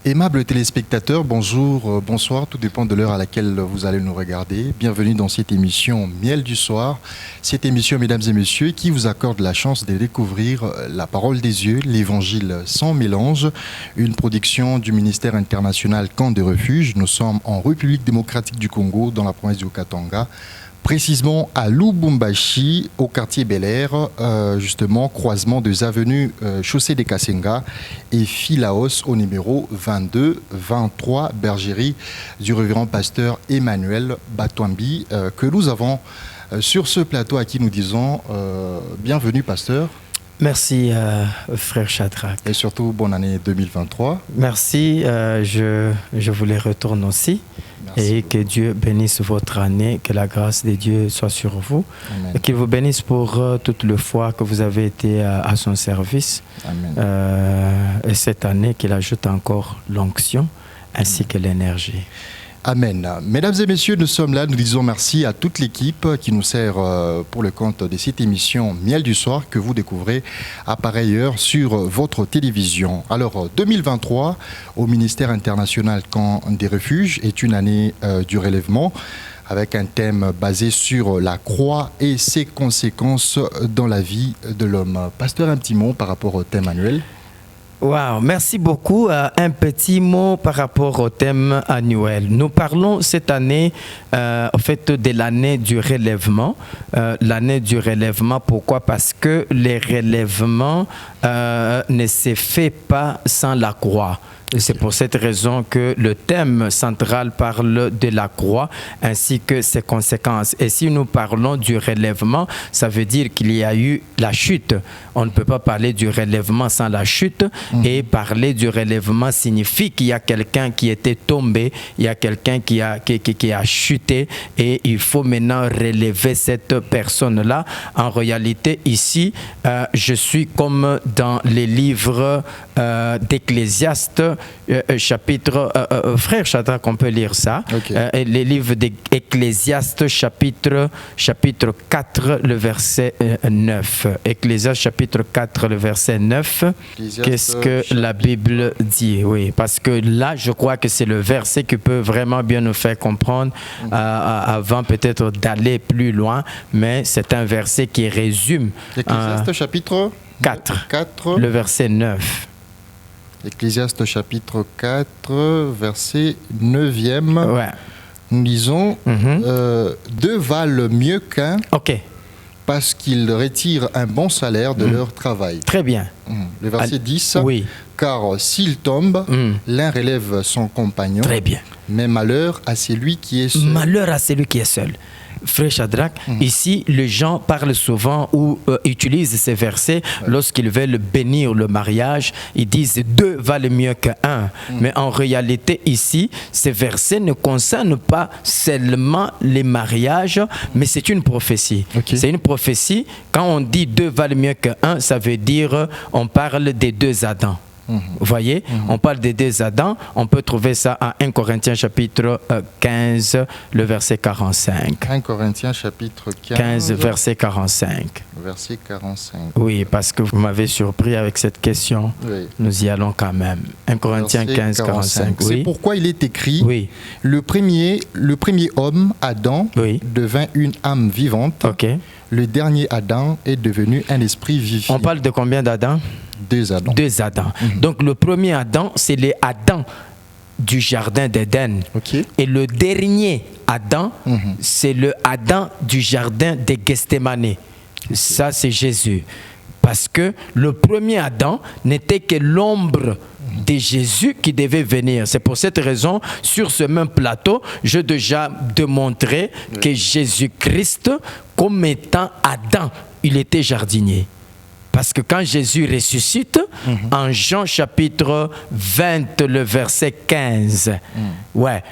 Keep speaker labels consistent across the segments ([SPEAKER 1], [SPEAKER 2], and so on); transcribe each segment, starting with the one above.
[SPEAKER 1] Aimables téléspectateurs, bonjour, bonsoir, tout dépend de l'heure à laquelle vous allez nous regarder. Bienvenue dans cette émission Miel du soir. Cette émission, mesdames et messieurs, qui vous accorde la chance de découvrir la parole des yeux, l'évangile sans mélange, une production du ministère international Camp de Refuge. Nous sommes en République démocratique du Congo, dans la province du Katanga. Précisément à Lubumbashi, au quartier Bel Air, justement, croisement des avenues Chaussée des Kassenga et Philaos au numéro 22-23, bergerie du révérend pasteur Emmanuel Batwambi, que nous avons sur ce plateau, à qui nous disons bienvenue, pasteur.
[SPEAKER 2] Merci, frère Shadrach.
[SPEAKER 1] Et surtout, bonne année 2023.
[SPEAKER 2] Merci, je vous les retourne aussi. Merci. Et que Dieu bénisse votre année, que la grâce de Dieu soit sur vous.
[SPEAKER 1] Amen.
[SPEAKER 2] Et qu'il vous bénisse pour toute le foi que vous avez été à son service.
[SPEAKER 1] Amen.
[SPEAKER 2] Et cette année, qu'il ajoute encore l'onction ainsi que l'énergie.
[SPEAKER 1] Amen. Mesdames et messieurs, nous sommes là, nous disons merci à toute l'équipe qui nous sert pour le compte de cette émission Miel du soir que vous découvrez à pareille heure sur votre télévision. Alors, 2023 au ministère international Camp des Refuges est une année du relèvement avec un thème basé sur la croix et ses conséquences dans la vie de l'homme. Pasteur, un petit mot par rapport au thème annuel.
[SPEAKER 2] Wow, merci beaucoup. Un petit mot par rapport au thème annuel. Nous parlons cette année, en fait, de l'année du relèvement. L'année du relèvement, pourquoi? Parce que les relèvements ne se fait pas sans la croix. C'est pour cette raison que le thème central parle de la croix ainsi que ses conséquences. Et si nous parlons du relèvement, ça veut dire qu'il y a eu la chute. On ne peut pas parler du relèvement sans la chute. Et parler du relèvement signifie qu'il y a quelqu'un qui était tombé, il y a quelqu'un qui a chuté et il faut maintenant relever cette personne-là. En réalité, ici, je suis comme dans les livres d'Ecclésiaste, chapitre, frère Shadrach, on peut lire ça. Okay. Les livres d'Ecclésiaste, chapitre 4, le verset 9. Ecclésiaste, chapitre 4, le verset 9. Qu'est-ce que la Bible dit? Oui, parce que là, je crois que c'est le verset qui peut vraiment bien nous faire comprendre avant peut-être d'aller plus loin, mais c'est un verset qui résume.
[SPEAKER 1] Ecclésiaste, chapitre
[SPEAKER 2] 4, le verset 9.
[SPEAKER 1] Ecclésiaste chapitre 4, verset 9e.
[SPEAKER 2] Ouais.
[SPEAKER 1] Nous lisons deux valent mieux qu'un parce qu'ils retirent un bon salaire de leur travail.
[SPEAKER 2] Très bien.
[SPEAKER 1] Le verset 10.
[SPEAKER 2] Oui.
[SPEAKER 1] Car s'il tombe, l'un relève son compagnon.
[SPEAKER 2] Très bien.
[SPEAKER 1] Mais malheur à celui qui est seul.
[SPEAKER 2] Malheur à celui qui est seul. Frère Shadrach, ici, les gens parlent souvent ou utilisent ces versets lorsqu'ils veulent bénir le mariage. Ils disent deux valent mieux qu'un. Mais en réalité, ici, ces versets ne concernent pas seulement les mariages, mais c'est une prophétie. C'est une prophétie. Quand on dit deux valent mieux qu'un, ça veut dire on parle des deux Adams. Vous voyez, on parle des deux Adams, on peut trouver ça à 1 Corinthiens chapitre 15, le verset 45.
[SPEAKER 1] 1 Corinthiens chapitre
[SPEAKER 2] 15, verset 45.
[SPEAKER 1] Verset 45.
[SPEAKER 2] Oui, parce que vous m'avez surpris avec cette question. Oui. Nous y allons quand même. 1 Corinthiens 15, 45.
[SPEAKER 1] C'est pourquoi il est écrit,
[SPEAKER 2] oui.
[SPEAKER 1] le premier homme, Adam, devint une âme vivante. Le dernier Adam est devenu un esprit vivifié.
[SPEAKER 2] On parle de combien d'Adam?
[SPEAKER 1] Deux Adams.
[SPEAKER 2] Deux Adams. Donc le premier Adam, c'est le Adam du jardin d'Éden. Et le dernier Adam, c'est le Adam du jardin de Gethsémane. Ça, c'est Jésus. Parce que le premier Adam n'était que l'ombre de Jésus qui devait venir. C'est pour cette raison, sur ce même plateau, j'ai déjà démontré que Jésus-Christ, comme étant Adam, il était jardinier. Parce que quand Jésus ressuscite, en Jean chapitre 20, le verset 15,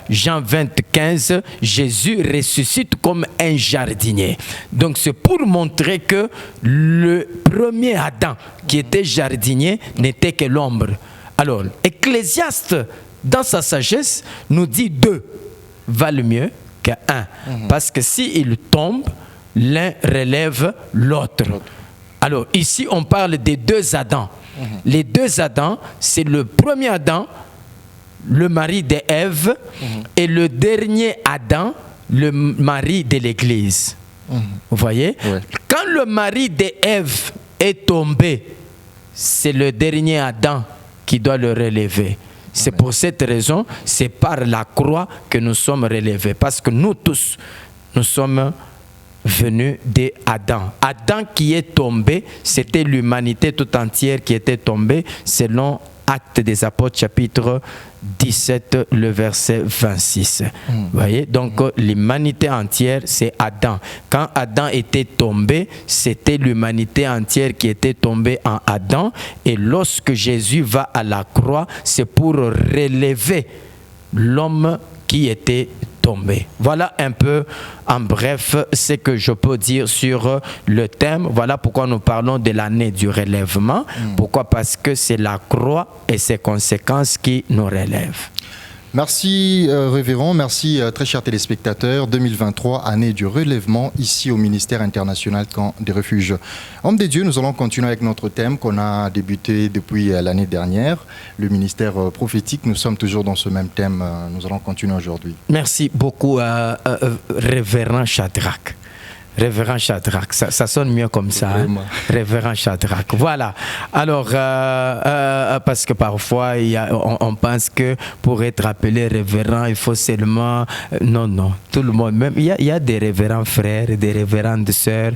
[SPEAKER 2] Jean 20, 15, Jésus ressuscite comme un jardinier. Donc c'est pour montrer que le premier Adam qui était jardinier n'était que l'ombre. Alors, Ecclésiaste, dans sa sagesse, nous dit deux valent mieux qu'un. Parce que s'il tombe, l'un relève l'autre. Alors, ici, on parle des deux Adams. Les deux Adams, c'est le premier Adam le mari d'Ève, et le dernier Adam, le mari de l'Église. Vous voyez?
[SPEAKER 1] Ouais.
[SPEAKER 2] Quand le mari d'Ève est tombé, c'est le dernier Adam qui doit le relever. C'est pour cette raison, c'est par la croix que nous sommes relevés. Parce que nous tous, nous sommes venus d'Adam. Adam qui est tombé, c'était l'humanité tout entière qui était tombée, selon Actes des Apôtres, chapitre 17, le verset 26. Vous voyez? Donc, l'humanité entière, c'est Adam. Quand Adam était tombé, c'était l'humanité entière qui était tombée en Adam. Et lorsque Jésus va à la croix, c'est pour relever l'homme qui était tombé. Voilà un peu en bref ce que je peux dire sur le thème. Voilà pourquoi nous parlons de l'année du relèvement. Pourquoi? Parce que c'est la croix et ses conséquences qui nous relèvent.
[SPEAKER 1] Merci révérend, merci très chers téléspectateurs. 2023, année du relèvement ici au ministère international Camp des Refuges. Hommes de Dieu, nous allons continuer avec notre thème qu'on a débuté depuis l'année dernière, le ministère prophétique. Nous sommes toujours dans ce même thème, nous allons continuer aujourd'hui.
[SPEAKER 2] Merci beaucoup révérend Shadrach. Révérend Shadrach, ça sonne mieux comme ça. Hein? Révérend Shadrach. Voilà. Alors, parce que parfois, on pense que pour être appelé révérend, il faut seulement... non. Tout le monde, même il y a des révérends frères et des révérendes sœurs.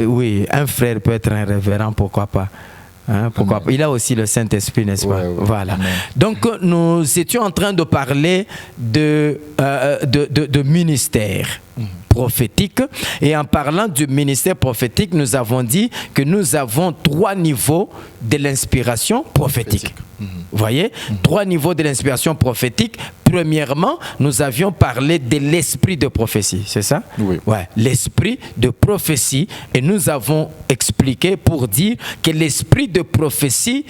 [SPEAKER 2] Oui, un frère peut être un révérend, pourquoi pas. Hein, pourquoi pas. Il a aussi le Saint-Esprit, n'est-ce pas? Voilà. Amen. Donc, nous étions en train de parler de ministère prophétique. Et en parlant du ministère prophétique, nous avons dit que nous avons 3 niveaux de l'inspiration prophétique. Vous voyez? 3 niveaux de l'inspiration prophétique. Premièrement, nous avions parlé de l'esprit de prophétie, c'est ça?
[SPEAKER 1] Oui.
[SPEAKER 2] Ouais, l'esprit de prophétie. Et nous avons expliqué pour dire que l'esprit de prophétie,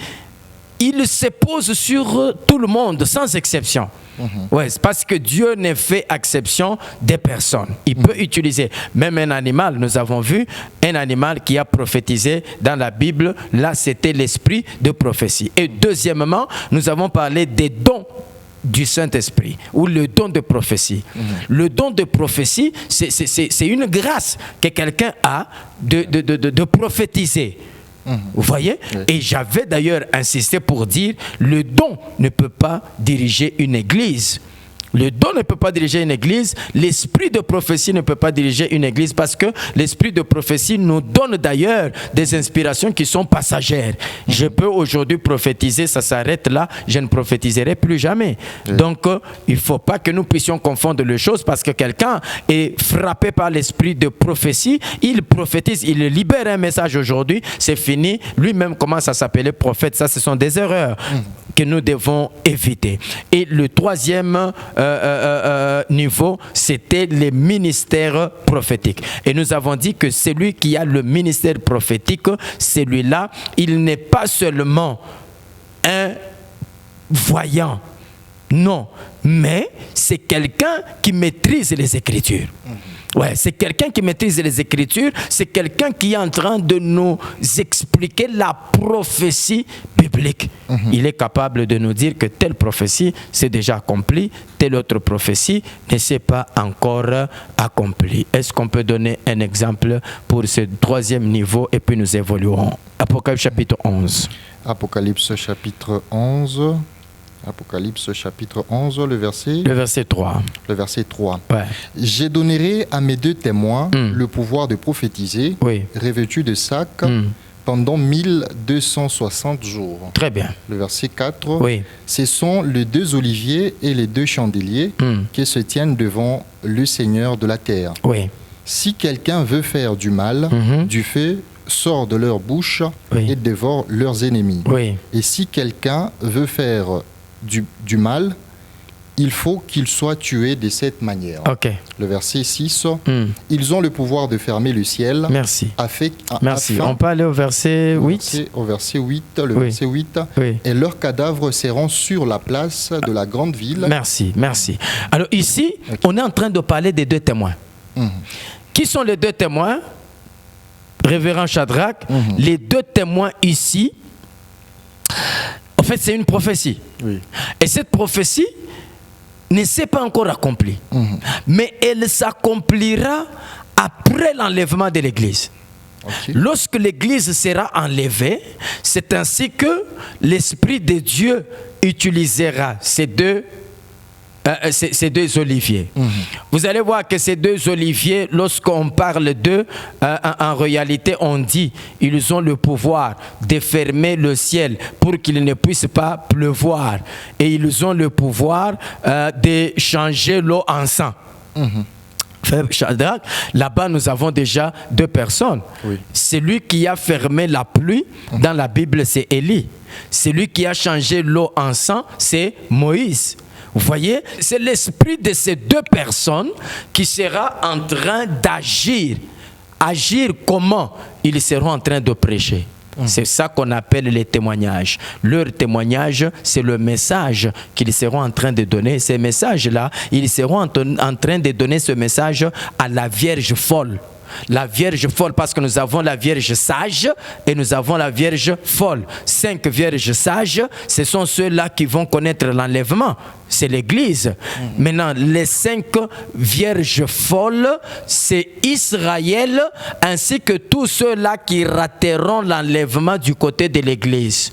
[SPEAKER 2] il se pose sur tout le monde, sans exception. Ouais, c'est parce que Dieu ne fait exception des personnes. Il peut utiliser même un animal. Nous avons vu un animal qui a prophétisé dans la Bible. Là, c'était l'esprit de prophétie. Et deuxièmement, nous avons parlé des dons du Saint-Esprit ou le don de prophétie. Le don de prophétie, c'est une grâce que quelqu'un a de prophétiser. Vous voyez? Et j'avais d'ailleurs insisté pour dire le don ne peut pas diriger une église. Le don ne peut pas diriger une église. L'esprit de prophétie ne peut pas diriger une église parce que l'esprit de prophétie nous donne d'ailleurs des inspirations qui sont passagères. Je peux aujourd'hui prophétiser, ça s'arrête là, je ne prophétiserai plus jamais. Donc, il ne faut pas que nous puissions confondre les choses parce que quelqu'un est frappé par l'esprit de prophétie, il prophétise, il libère un message aujourd'hui, c'est fini, lui-même commence à s'appeler prophète. Ça, ce sont des erreurs que nous devons éviter. Et le troisième niveau, c'était les ministères prophétiques. Et nous avons dit que celui qui a le ministère prophétique, celui-là, il n'est pas seulement un voyant, non, mais c'est quelqu'un qui maîtrise les Écritures. Ouais, c'est quelqu'un qui maîtrise les Écritures, c'est quelqu'un qui est en train de nous expliquer la prophétie biblique. Il est capable de nous dire que telle prophétie s'est déjà accomplie, telle autre prophétie ne s'est pas encore accomplie. Est-ce qu'on peut donner un exemple pour ce troisième niveau et puis nous évoluerons? Apocalypse chapitre 11.
[SPEAKER 1] Apocalypse chapitre 11. Apocalypse chapitre 11, le verset
[SPEAKER 2] 3.
[SPEAKER 1] Le verset 3.
[SPEAKER 2] Ouais.
[SPEAKER 1] Je donnerai à mes 2 témoins le pouvoir de prophétiser, revêtus de sac, pendant 1260 jours.
[SPEAKER 2] Très bien.
[SPEAKER 1] Le verset 4. Ce sont les 2 oliviers et les 2 chandeliers qui se tiennent devant le Seigneur de la terre. Si quelqu'un veut faire du mal, du feu sort de leur bouche et dévore leurs ennemis. Et si quelqu'un veut faire du mal, il faut qu'il soit tué de cette manière. Le verset 6, ils ont le pouvoir de fermer le ciel.
[SPEAKER 2] Merci.
[SPEAKER 1] Merci.
[SPEAKER 2] On peut aller au verset 8.
[SPEAKER 1] Au verset 8, verset 8. Et leurs cadavres seront sur la place de la grande ville.
[SPEAKER 2] Merci. Alors ici, on est en train de parler des 2 témoins. Qui sont les 2 témoins? Révérend Shadrach, les 2 témoins ici, en En fait, c'est une prophétie.
[SPEAKER 1] Oui.
[SPEAKER 2] Et cette prophétie ne s'est pas encore accomplie. Mais elle s'accomplira après l'enlèvement de l'Église.
[SPEAKER 1] Okay.
[SPEAKER 2] Lorsque l'Église sera enlevée, c'est ainsi que l'Esprit de Dieu utilisera ces deux oliviers. Vous allez voir que ces deux oliviers, lorsqu'on parle d'eux, en réalité, on dit ils ont le pouvoir de fermer le ciel pour qu'il ne puisse pas pleuvoir. Et ils ont le pouvoir de changer l'eau en sang. Frère Shadrach, là-bas, nous avons déjà deux personnes.
[SPEAKER 1] Oui.
[SPEAKER 2] Celui qui a fermé la pluie, dans la Bible, c'est Élie. Celui qui a changé l'eau en sang, c'est Moïse. Vous voyez, c'est l'esprit de ces deux personnes qui sera en train d'agir. Agir comment? Ils seront en train de prêcher. C'est ça qu'on appelle les témoignages. Leur témoignage, c'est le message qu'ils seront en train de donner. Ces messages-là, ils seront en train de donner ce message à la Vierge folle. La Vierge folle, parce que nous avons la Vierge sage et nous avons la Vierge folle. 5 Vierges sages, ce sont ceux-là qui vont connaître l'enlèvement. C'est l'Église. Maintenant, les 5 Vierges folles, c'est Israël ainsi que tous ceux-là qui rateront l'enlèvement du côté de l'Église.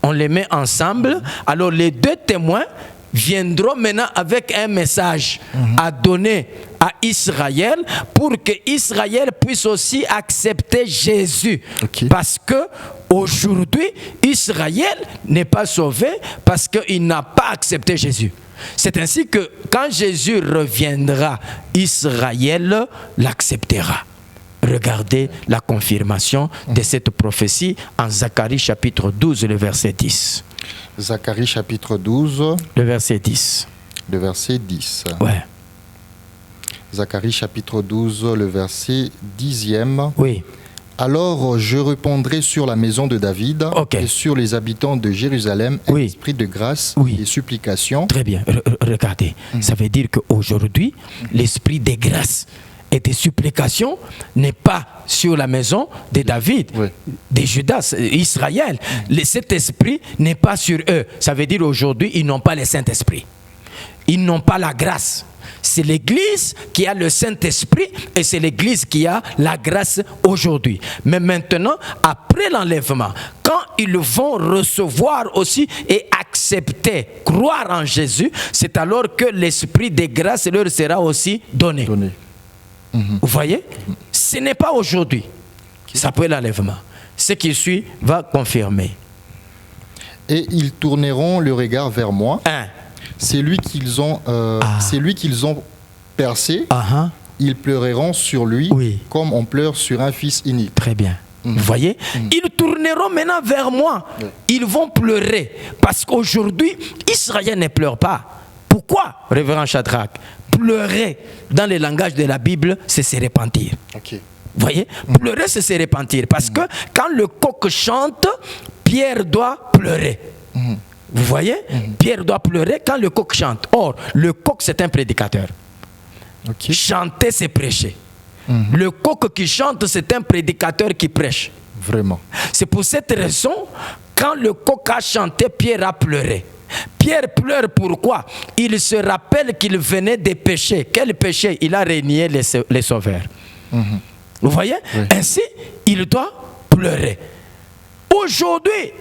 [SPEAKER 2] On les met ensemble. Alors, les deux témoins viendront maintenant avec un message à donner à Israël pour que Israël puisse aussi accepter Jésus.
[SPEAKER 1] Okay.
[SPEAKER 2] Parce que aujourd'hui, Israël n'est pas sauvé parce qu'il n'a pas accepté Jésus. C'est ainsi que quand Jésus reviendra, Israël l'acceptera. Regardez la confirmation de cette prophétie en Zacharie chapitre 12, le verset 10.
[SPEAKER 1] Zacharie chapitre 12,
[SPEAKER 2] le verset 10.
[SPEAKER 1] Le verset 10.
[SPEAKER 2] Ouais.
[SPEAKER 1] Zacharie chapitre 12, le verset 10e.
[SPEAKER 2] Oui.
[SPEAKER 1] Alors je répandrai sur la maison de David et sur les habitants de Jérusalem un esprit de grâce et supplication.
[SPEAKER 2] Très bien. Regardez. Ça veut dire qu'aujourd'hui, l'esprit de grâce et de supplication n'est pas sur la maison de David, de Judas, Israël. Cet esprit n'est pas sur eux. Ça veut dire aujourd'hui, ils n'ont pas le Saint-Esprit. Ils n'ont pas la grâce. C'est l'Église qui a le Saint-Esprit et c'est l'Église qui a la grâce aujourd'hui. Mais maintenant, après l'enlèvement, quand ils vont recevoir aussi et accepter, croire en Jésus, c'est alors que l'Esprit de grâce leur sera aussi donné. Vous voyez? Ce n'est pas aujourd'hui. Ça peut être l'enlèvement. Ce qui suit va confirmer.
[SPEAKER 1] Et ils tourneront le regard vers moi. C'est lui qu'ils ont percé. Ils pleureront sur lui comme on pleure sur un fils unique.
[SPEAKER 2] Très bien. Vous voyez? Ils tourneront maintenant vers moi. Ils vont pleurer. Parce qu'aujourd'hui, Israël ne pleure pas. Pourquoi, révérend Shadrach? Pleurer, dans le langage de la Bible, c'est se repentir. Vous voyez? Pleurer, c'est se repentir. Parce que quand le coq chante, Pierre doit pleurer. Vous voyez? Pierre doit pleurer quand le coq chante. Or, le coq, c'est un prédicateur. Chanter, c'est prêcher. Le coq qui chante, c'est un prédicateur qui prêche.
[SPEAKER 1] Vraiment.
[SPEAKER 2] C'est pour cette raison, quand le coq a chanté, Pierre a pleuré. Pierre pleure pourquoi? Il se rappelle qu'il venait de pécher. Quel péché? Il a renié les sauveurs. Vous voyez? Ainsi, il doit pleurer. Aujourd'hui,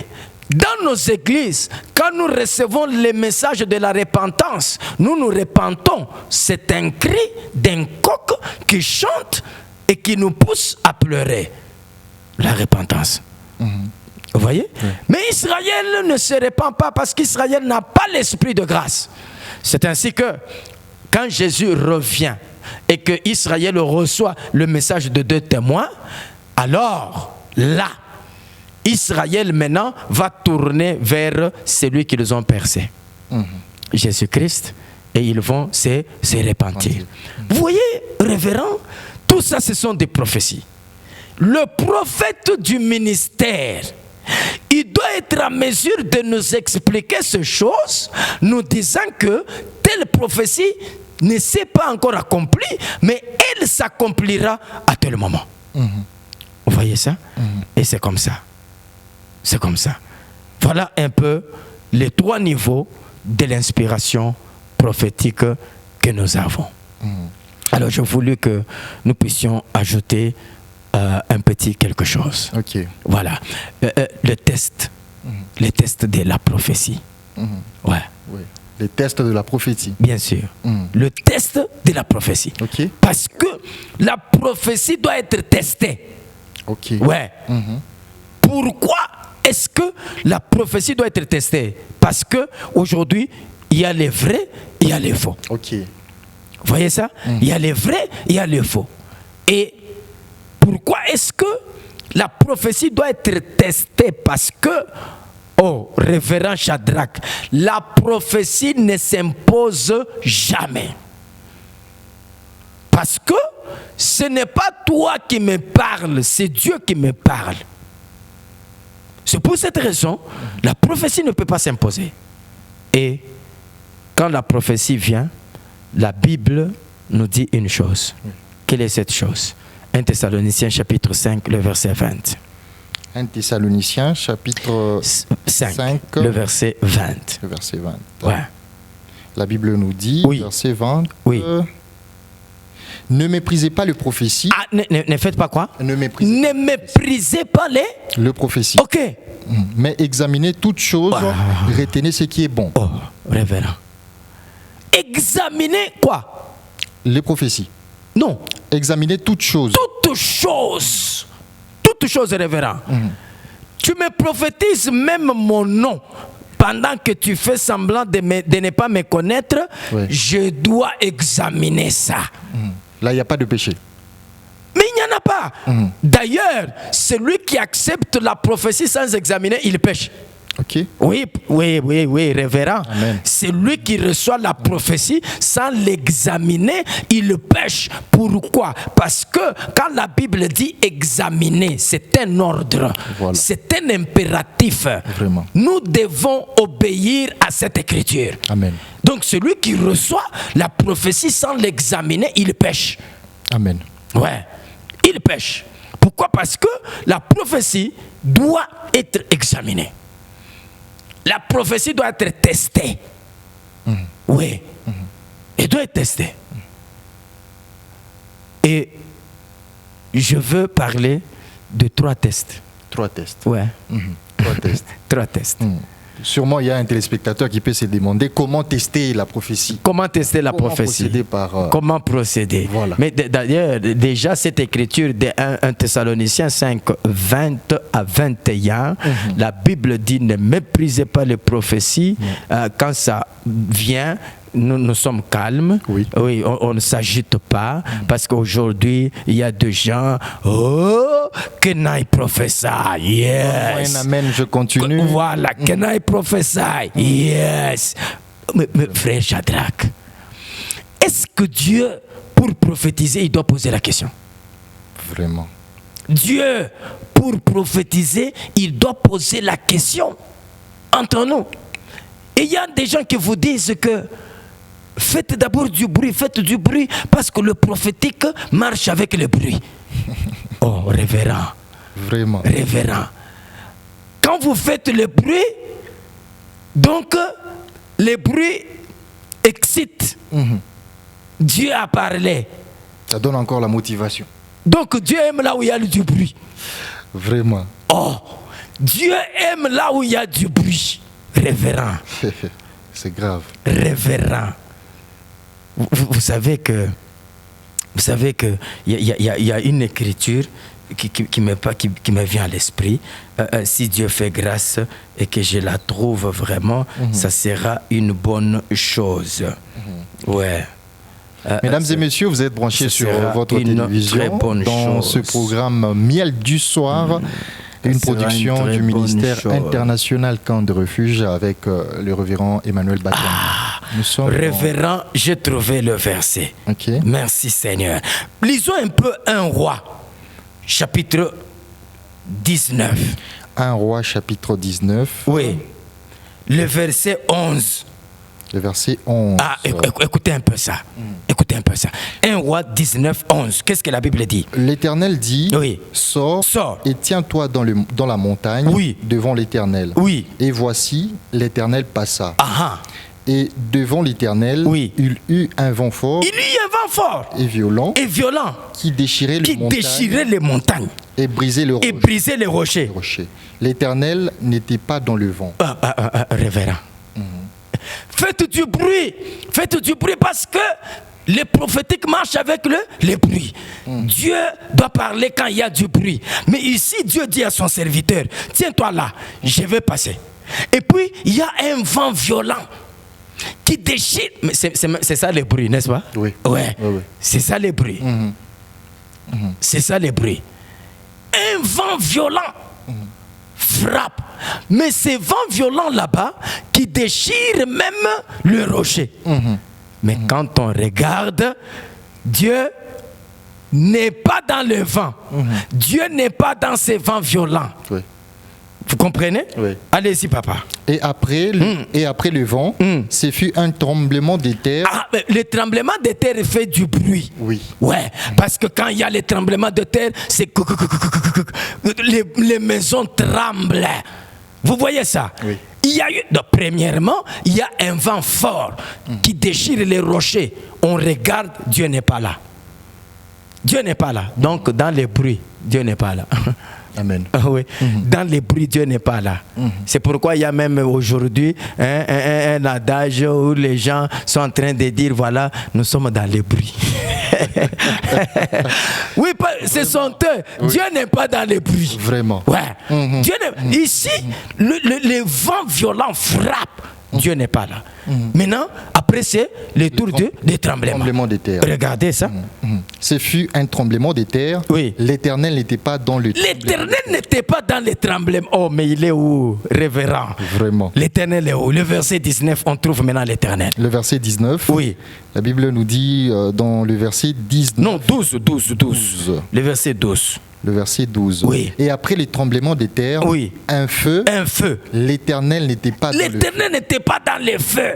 [SPEAKER 2] dans nos églises, quand nous recevons les messages de la repentance, nous nous repentons. C'est un cri d'un coq qui chante et qui nous pousse à pleurer. La repentance. Vous voyez? Mais Israël ne se répand pas parce qu'Israël n'a pas l'esprit de grâce. C'est ainsi que quand Jésus revient et que Israël reçoit le message de 2 témoins, alors là, Israël maintenant va tourner vers celui qu'ils ont percé. Jésus-Christ, et ils vont se repentir. Vous voyez, révérend, tout ça ce sont des prophéties. Le prophète du ministère, il doit être en mesure de nous expliquer ces choses, nous disant que telle prophétie ne s'est pas encore accomplie, mais elle s'accomplira à tel moment. Vous voyez ça? Et c'est comme ça. C'est comme ça. Voilà un peu les 3 niveaux de l'inspiration prophétique que nous avons. Alors, j'ai voulu que nous puissions ajouter un petit quelque chose.
[SPEAKER 1] Ok.
[SPEAKER 2] Voilà. Le test. Les tests de la prophétie. Ouais.
[SPEAKER 1] Oui. Les tests de la prophétie.
[SPEAKER 2] Bien sûr. Le test de la prophétie.
[SPEAKER 1] Ok.
[SPEAKER 2] Parce que la prophétie doit être testée.
[SPEAKER 1] Ok.
[SPEAKER 2] Ouais. Pourquoi est-ce que la prophétie doit être testée? Parce que aujourd'hui, il y a les vrais, il y a les faux.
[SPEAKER 1] Ok.
[SPEAKER 2] Vous voyez ça? Il y a les vrais, il y a les faux. Et pourquoi est-ce que la prophétie doit être testée? Parce que, oh, révérend Shadrach, la prophétie ne s'impose jamais. Parce que ce n'est pas toi qui me parles, c'est Dieu qui me parle. C'est pour cette raison, la prophétie ne peut pas s'imposer. Et quand la prophétie vient, la Bible nous dit une chose. Quelle est cette chose? 1 Thessaloniciens chapitre 5, le verset 20.
[SPEAKER 1] 1 Thessaloniciens chapitre 5,
[SPEAKER 2] le verset 20.
[SPEAKER 1] le verset 20.
[SPEAKER 2] Ouais.
[SPEAKER 1] La Bible nous dit,
[SPEAKER 2] Oui.
[SPEAKER 1] verset 20,
[SPEAKER 2] Oui.
[SPEAKER 1] ne méprisez pas le prophétie.
[SPEAKER 2] Ah, ne faites pas quoi?
[SPEAKER 1] Ne méprisez
[SPEAKER 2] Ne méprisez pas les...
[SPEAKER 1] le prophétie.
[SPEAKER 2] Ok.
[SPEAKER 1] Mais examinez toutes choses, retenez ce qui est bon.
[SPEAKER 2] Oh, révérend. Examinez quoi?
[SPEAKER 1] Les prophéties.
[SPEAKER 2] Non.
[SPEAKER 1] Examinez toutes choses.
[SPEAKER 2] Toutes choses. Toutes choses, révérend. Tu me prophétises même mon nom. Pendant que tu fais semblant de ne pas me connaître,
[SPEAKER 1] Oui.
[SPEAKER 2] je dois examiner ça.
[SPEAKER 1] Là, il n'y a pas de péché.
[SPEAKER 2] Mais il n'y en a pas. D'ailleurs, celui qui accepte la prophétie sans examiner, il pêche.
[SPEAKER 1] Ok.
[SPEAKER 2] Oui, révérend.
[SPEAKER 1] Amen.
[SPEAKER 2] Celui qui reçoit la prophétie sans l'examiner, il pêche. Pourquoi? Parce que quand la Bible dit examiner, c'est un ordre,
[SPEAKER 1] Voilà.
[SPEAKER 2] c'est un impératif.
[SPEAKER 1] Vraiment.
[SPEAKER 2] Nous devons obéir à cette écriture.
[SPEAKER 1] Amen.
[SPEAKER 2] Donc celui qui reçoit la prophétie sans l'examiner, il pêche.
[SPEAKER 1] Amen.
[SPEAKER 2] Ouais, il pêche. Pourquoi? Parce que la prophétie doit être examinée. La prophétie doit être testée. Oui. Elle doit être testée. Et je veux parler de 3 tests.
[SPEAKER 1] 3 tests.
[SPEAKER 2] Ouais.
[SPEAKER 1] 3 tests.
[SPEAKER 2] 3 tests.
[SPEAKER 1] Sûrement, il y a un téléspectateur qui peut se demander comment tester la prophétie.
[SPEAKER 2] Comment tester la
[SPEAKER 1] Comment
[SPEAKER 2] prophétie?
[SPEAKER 1] procéder par,
[SPEAKER 2] Comment procéder?
[SPEAKER 1] Voilà.
[SPEAKER 2] Mais d'ailleurs, déjà, cette écriture de 1 Thessaloniciens 5, 20 à 21, la Bible dit ne méprisez pas les prophéties. Quand ça vient, nous sommes calmes.
[SPEAKER 1] Oui.
[SPEAKER 2] Oui, on ne s'agite pas. Parce qu'aujourd'hui, il y a des gens. Oh, can I prophesy? Yes.
[SPEAKER 1] Amen, je continue.
[SPEAKER 2] Voilà, can I prophesy? Yes. Mais frère Shadrach, est-ce que Dieu, pour prophétiser, il doit poser la question?
[SPEAKER 1] Vraiment.
[SPEAKER 2] Dieu, pour prophétiser, il doit poser la question entre nous. Et il y a des gens qui vous disent que faites d'abord du bruit, parce que le prophétique marche avec le bruit. Oh, révérend.
[SPEAKER 1] Vraiment.
[SPEAKER 2] Révérend. Quand vous faites le bruit, donc le bruit excite. Dieu a parlé.
[SPEAKER 1] Ça donne encore la motivation.
[SPEAKER 2] Donc Dieu aime là où il y a du bruit.
[SPEAKER 1] Vraiment.
[SPEAKER 2] Oh, Dieu aime là où il y a du bruit. Révérend.
[SPEAKER 1] C'est grave.
[SPEAKER 2] Révérend. Vous savez que il y a une écriture qui me vient à l'esprit. Si Dieu fait grâce et que je la trouve vraiment, ça sera une bonne chose. Ouais.
[SPEAKER 1] Mesdames et messieurs, vous êtes branchés sur votre télévision dans ce programme Miel du soir, une production du ministère international Camp de Refuge avec le révérend Emmanuel Batang.
[SPEAKER 2] Révérend, j'ai trouvé le verset.
[SPEAKER 1] Okay.
[SPEAKER 2] Merci Seigneur. Lisons un peu 1 Roi, chapitre 19.
[SPEAKER 1] 1 Roi, chapitre 19.
[SPEAKER 2] Oui. Le verset 11.
[SPEAKER 1] Le verset 11.
[SPEAKER 2] Ah, écoutez un peu ça. Écoutez Écoutez un peu ça. 1 Roi 19, 11. Qu'est-ce que la Bible dit?
[SPEAKER 1] L'Éternel dit,
[SPEAKER 2] Oui.
[SPEAKER 1] sors, et tiens-toi dans la montagne,
[SPEAKER 2] Oui.
[SPEAKER 1] devant l'Éternel.
[SPEAKER 2] Oui.
[SPEAKER 1] Et voici, l'Éternel passa.
[SPEAKER 2] Ah,
[SPEAKER 1] Et devant l'Éternel,
[SPEAKER 2] Oui.
[SPEAKER 1] il eut un vent fort
[SPEAKER 2] il y a un vent fort
[SPEAKER 1] et violent
[SPEAKER 2] et violent
[SPEAKER 1] qui déchirait
[SPEAKER 2] qui
[SPEAKER 1] les montagnes
[SPEAKER 2] déchirait les montagnes
[SPEAKER 1] et brisait le
[SPEAKER 2] et brisait les rochers.
[SPEAKER 1] rocher. L'Éternel n'était pas dans le vent.
[SPEAKER 2] Révérend. Faites du bruit parce que les prophétiques marchent avec le bruit. Dieu doit parler quand il y a du bruit. Mais ici, Dieu dit à son serviteur, tiens-toi là, je vais passer. Et puis, il y a un vent violent qui déchire. Mais c'est ça le bruit, n'est-ce pas?
[SPEAKER 1] Oui.
[SPEAKER 2] Ouais.
[SPEAKER 1] Oui.
[SPEAKER 2] C'est ça le bruit. C'est ça le bruit. Un vent violent frappe. Mais ces vents violents là-bas qui déchirent même le rocher. Mais quand on regarde, Dieu n'est pas dans le vent. Dieu n'est pas dans ces vents violents.
[SPEAKER 1] Oui.
[SPEAKER 2] Vous comprenez?
[SPEAKER 1] Oui.
[SPEAKER 2] Allez-y, papa.
[SPEAKER 1] Et après le vent, ce fut un tremblement de terre.
[SPEAKER 2] Ah, le tremblement de terre fait du bruit.
[SPEAKER 1] Oui.
[SPEAKER 2] Ouais, parce que quand il y a les tremblements de terre, c'est les maisons tremblent. Vous voyez ça?
[SPEAKER 1] Oui.
[SPEAKER 2] Il y a eu, donc, premièrement, il y a un vent fort qui déchire les rochers. On regarde, Dieu n'est pas là. Dieu n'est pas là. Donc, dans les bruits, Dieu n'est pas là.
[SPEAKER 1] Amen.
[SPEAKER 2] Oui. Dans les bruits, Dieu n'est pas là. C'est pourquoi il y a même aujourd'hui un adage où les gens sont en train de dire, voilà, nous sommes dans les bruits. Oui, c'est honteux. Oui. Dieu n'est pas dans les bruits.
[SPEAKER 1] Vraiment.
[SPEAKER 2] Ouais. Dieu ici, le vent violent frappe. Dieu n'est pas là. Maintenant, après, c'est le tour des tremblements
[SPEAKER 1] de terre.
[SPEAKER 2] Regardez ça.
[SPEAKER 1] Ce fut un tremblement de terre.
[SPEAKER 2] Oui.
[SPEAKER 1] L'Éternel n'était pas dans le tremblement.
[SPEAKER 2] L'Éternel n'était pas dans les tremblements. Oh, mais il est où, révérend?
[SPEAKER 1] Vraiment.
[SPEAKER 2] L'Éternel est où? Le verset 19, on trouve maintenant l'Éternel.
[SPEAKER 1] Le verset 19.
[SPEAKER 2] Oui.
[SPEAKER 1] La Bible nous dit dans le verset 19.
[SPEAKER 2] Non, 12. Le verset 12.
[SPEAKER 1] Le verset 12.
[SPEAKER 2] Oui.
[SPEAKER 1] Et après les tremblements de terre,
[SPEAKER 2] oui.
[SPEAKER 1] un feu. L'Éternel n'était pas dans le feu.
[SPEAKER 2] L'Éternel n'était pas dans le feu.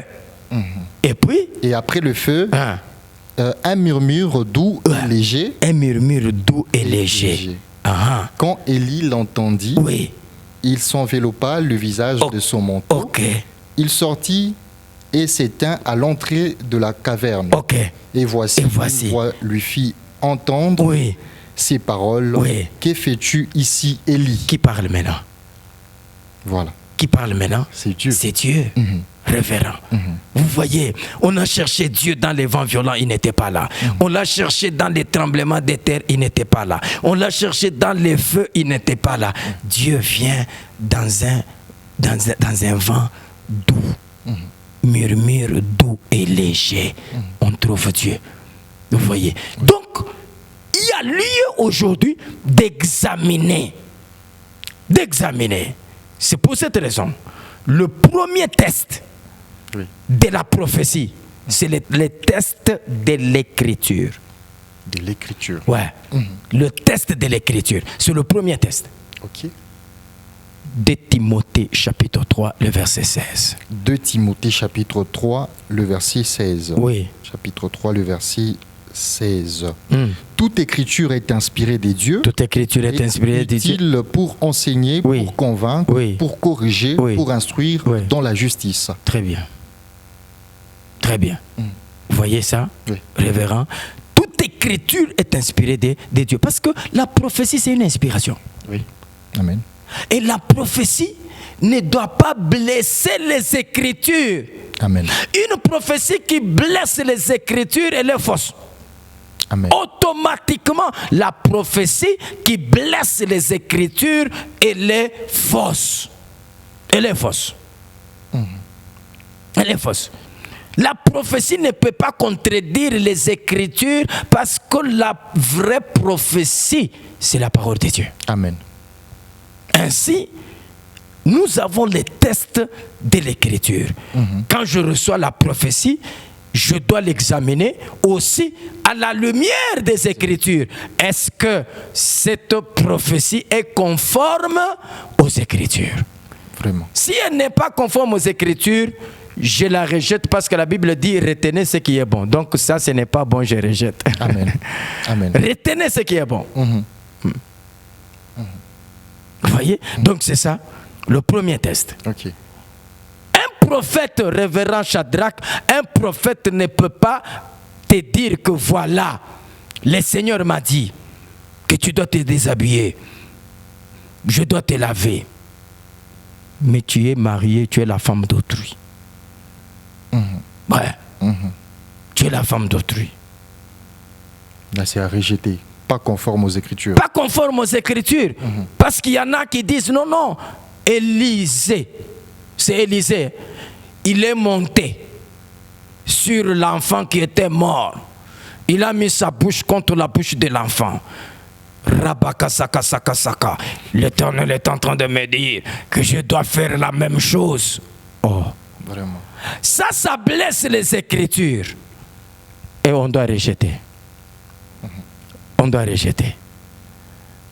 [SPEAKER 2] Et puis?
[SPEAKER 1] Et après le feu, un murmure doux et léger.
[SPEAKER 2] Un murmure doux et léger.
[SPEAKER 1] Quand Élie l'entendit,
[SPEAKER 2] oui.
[SPEAKER 1] il s'enveloppa le visage de son manteau.
[SPEAKER 2] Okay.
[SPEAKER 1] Il sortit et s'éteint à l'entrée de la caverne.
[SPEAKER 2] Okay.
[SPEAKER 1] Et voici, une voix lui fit entendre
[SPEAKER 2] oui.
[SPEAKER 1] ces paroles.
[SPEAKER 2] Oui.
[SPEAKER 1] Que fais-tu ici, Élie?
[SPEAKER 2] Qui parle maintenant?
[SPEAKER 1] Voilà.
[SPEAKER 2] Qui parle maintenant?
[SPEAKER 1] C'est Dieu.
[SPEAKER 2] C'est Dieu. Révérend. Vous voyez, on a cherché Dieu dans les vents violents, il n'était pas là. On l'a cherché dans les tremblements de terre, il n'était pas là. On l'a cherché dans les feux, il n'était pas là. Dieu vient dans un vent doux, murmure doux et léger. On trouve Dieu. Vous voyez. Donc, il y a lieu aujourd'hui d'examiner. C'est pour cette raison. Le premier test de la prophétie, c'est le test de l'écriture.
[SPEAKER 1] De l'écriture.
[SPEAKER 2] Ouais. Le test de l'écriture. C'est le premier test.
[SPEAKER 1] Ok.
[SPEAKER 2] 2 Timothée chapitre 3, le verset 16.
[SPEAKER 1] 2 Timothée chapitre 3, le verset 16.
[SPEAKER 2] Oui.
[SPEAKER 1] Chapitre 3, le verset 16. Toute écriture est inspirée des dieux.
[SPEAKER 2] Toute écriture est inspirée des dieux.
[SPEAKER 1] Utile pour enseigner, pour convaincre, pour corriger, pour instruire dans la justice.
[SPEAKER 2] Très bien. Très bien. Vous voyez ça, révérend? Toute écriture est inspirée des dieux. Parce que la prophétie, c'est une inspiration.
[SPEAKER 1] Oui. Amen.
[SPEAKER 2] Et la prophétie ne doit pas blesser les écritures.
[SPEAKER 1] Amen.
[SPEAKER 2] Une prophétie qui blesse les écritures, elle est fausse.
[SPEAKER 1] Amen.
[SPEAKER 2] Automatiquement, la prophétie qui blesse les écritures, elle est fausse. Elle est fausse. Elle est fausse. La prophétie ne peut pas contredire les écritures parce que la vraie prophétie, c'est la parole de Dieu.
[SPEAKER 1] Amen.
[SPEAKER 2] Ainsi, nous avons les tests de l'écriture. Quand je reçois la prophétie, je dois l'examiner aussi à la lumière des Écritures. Est-ce que cette prophétie est conforme aux Écritures?
[SPEAKER 1] Vraiment.
[SPEAKER 2] Si elle n'est pas conforme aux Écritures, je la rejette parce que la Bible dit retenez ce qui est bon. Donc ça, ce n'est pas bon, je rejette.
[SPEAKER 1] Amen. Amen.
[SPEAKER 2] Retenez ce qui est bon. Vous voyez? Donc c'est ça, le premier test.
[SPEAKER 1] Ok.
[SPEAKER 2] Un prophète, révérend Shadrach, un prophète ne peut pas te dire que voilà, le Seigneur m'a dit que tu dois te déshabiller, je dois te laver. Mais tu es marié, tu es la femme d'autrui. Ouais. Tu es la femme d'autrui.
[SPEAKER 1] Là, c'est à rejeter. Pas conforme aux Écritures.
[SPEAKER 2] Pas conforme aux Écritures. Parce qu'il y en a qui disent non, non. Élisée, c'est Élisée. Il est monté sur l'enfant qui était mort. Il a mis sa bouche contre la bouche de l'enfant. Rabaka saka saka saka. L'Éternel est en train de me dire que je dois faire la même chose. Oh.
[SPEAKER 1] Vraiment.
[SPEAKER 2] Ça blesse les Écritures. Et on doit rejeter. On doit rejeter.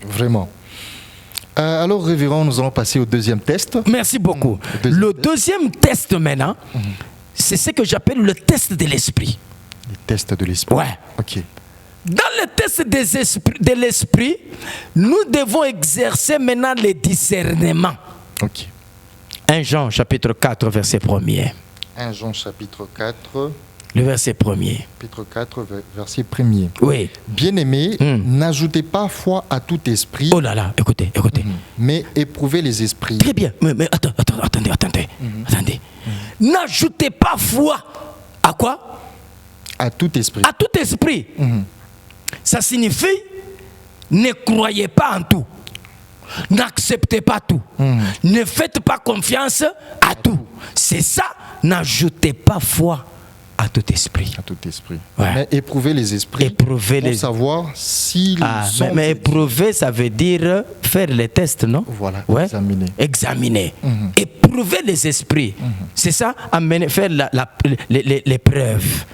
[SPEAKER 1] Vraiment. Alors, révérend, nous allons passer au deuxième test.
[SPEAKER 2] Merci beaucoup. Le deuxième test maintenant, c'est ce que j'appelle le test de l'esprit.
[SPEAKER 1] Le test de l'esprit.
[SPEAKER 2] Ouais.
[SPEAKER 1] Ok.
[SPEAKER 2] Dans le test de l'esprit, nous devons exercer maintenant le discernement.
[SPEAKER 1] Ok.
[SPEAKER 2] 1 Jean chapitre 4, verset 1er.
[SPEAKER 1] 1 Jean chapitre 4.
[SPEAKER 2] Le verset 1er.
[SPEAKER 1] Chapitre 4, verset 1er.
[SPEAKER 2] Oui.
[SPEAKER 1] Bien-aimés, n'ajoutez pas foi à tout esprit.
[SPEAKER 2] Oh là là, écoutez, écoutez.
[SPEAKER 1] Mais éprouvez les esprits.
[SPEAKER 2] Très bien, mais attendez. N'ajoutez pas foi à quoi?
[SPEAKER 1] À tout esprit.
[SPEAKER 2] À tout esprit. Ça signifie, ne croyez pas en tout. N'acceptez pas tout. Ne faites pas confiance à tout. C'est ça, n'ajoutez pas foi à tout esprit.
[SPEAKER 1] À tout esprit.
[SPEAKER 2] Ouais.
[SPEAKER 1] Mais éprouvez les esprits
[SPEAKER 2] Éprouvez
[SPEAKER 1] pour
[SPEAKER 2] les...
[SPEAKER 1] savoir s'ils sont...
[SPEAKER 2] mais éprouver, ça veut dire faire les tests, non?
[SPEAKER 1] Voilà,
[SPEAKER 2] ouais.
[SPEAKER 1] examiner.
[SPEAKER 2] Examiner. Éprouver les esprits. C'est ça, amener, faire l'épreuve.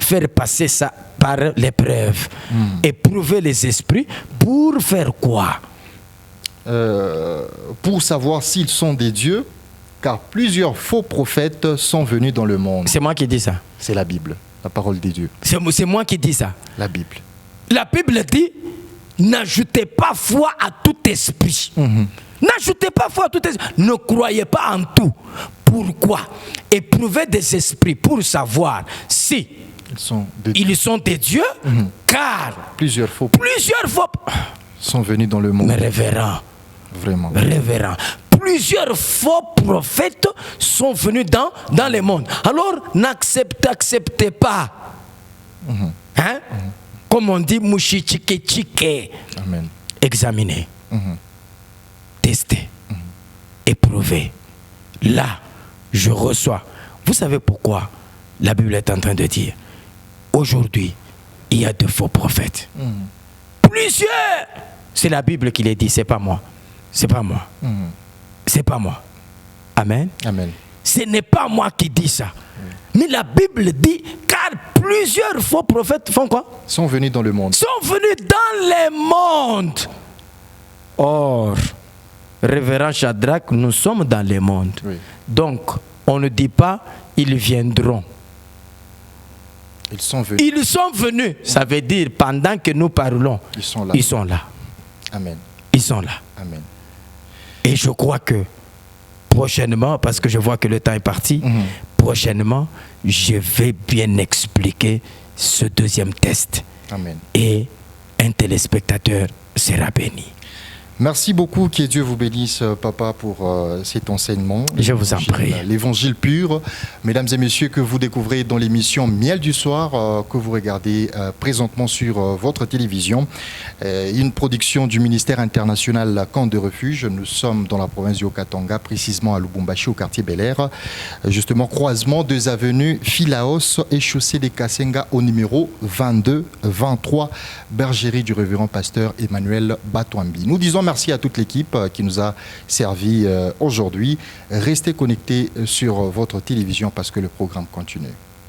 [SPEAKER 2] Faire passer ça par l'épreuve. Éprouver les esprits pour faire quoi?
[SPEAKER 1] Pour savoir s'ils sont des dieux, car plusieurs faux prophètes sont venus dans le monde.
[SPEAKER 2] C'est moi qui dis ça.
[SPEAKER 1] C'est la Bible, la parole des dieux.
[SPEAKER 2] C'est moi qui dis ça.
[SPEAKER 1] La Bible.
[SPEAKER 2] La Bible dit, n'ajoutez pas foi à tout esprit. N'ajoutez pas foi à tout esprit. Ne croyez pas en tout. Pourquoi? Éprouvez des esprits pour savoir si ils sont des dieux, car
[SPEAKER 1] plusieurs faux sont venus dans le monde.
[SPEAKER 2] Mais révérend.
[SPEAKER 1] Vraiment.
[SPEAKER 2] Révérend. Plusieurs faux prophètes sont venus dans le monde. Alors, n'acceptez pas. Hein? Comme on dit, mouchichike.
[SPEAKER 1] Amen.
[SPEAKER 2] Examinez. Testez. Éprouvez. Là, je reçois. Vous savez pourquoi la Bible est en train de dire, aujourd'hui, il y a de faux prophètes. Plusieurs. C'est la Bible qui les dit, c'est pas moi. C'est pas moi. C'est pas moi. Amen.
[SPEAKER 1] Amen.
[SPEAKER 2] Ce n'est pas moi qui dis ça. Mais la Bible dit, car plusieurs faux prophètes font quoi?
[SPEAKER 1] Sont venus dans le monde.
[SPEAKER 2] Sont venus dans le monde. Or, révérend Shadrach, nous sommes dans le monde.
[SPEAKER 1] Oui.
[SPEAKER 2] Donc, on ne dit pas, ils viendront.
[SPEAKER 1] Ils sont venus.
[SPEAKER 2] Ils sont venus. Ça veut dire, pendant que nous parlons,
[SPEAKER 1] Ils sont là.
[SPEAKER 2] ils sont là.
[SPEAKER 1] Amen.
[SPEAKER 2] Ils sont là.
[SPEAKER 1] Amen.
[SPEAKER 2] Et je crois que prochainement, parce que je vois que le temps est parti, prochainement, je vais bien expliquer ce deuxième test.
[SPEAKER 1] Amen.
[SPEAKER 2] Et un téléspectateur sera béni.
[SPEAKER 1] Merci beaucoup, que Dieu vous bénisse, papa, pour cet enseignement.
[SPEAKER 2] Je vous en prie.
[SPEAKER 1] L'évangile pur. Mesdames et messieurs, que vous découvrez dans l'émission Miel du soir, que vous regardez présentement sur votre télévision. Une production du ministère international Camp de Refuge. Nous sommes dans la province du Haut-Katanga, précisément à Lubumbashi, au quartier Bel-Air. Justement, croisement 2 avenues Philaos et chaussée des Kassenga au numéro 22-23, bergerie du révérend pasteur Emmanuel Batouambi. Nous disons merci à toute l'équipe qui nous a servi aujourd'hui. Restez connectés sur votre télévision parce que le programme continue.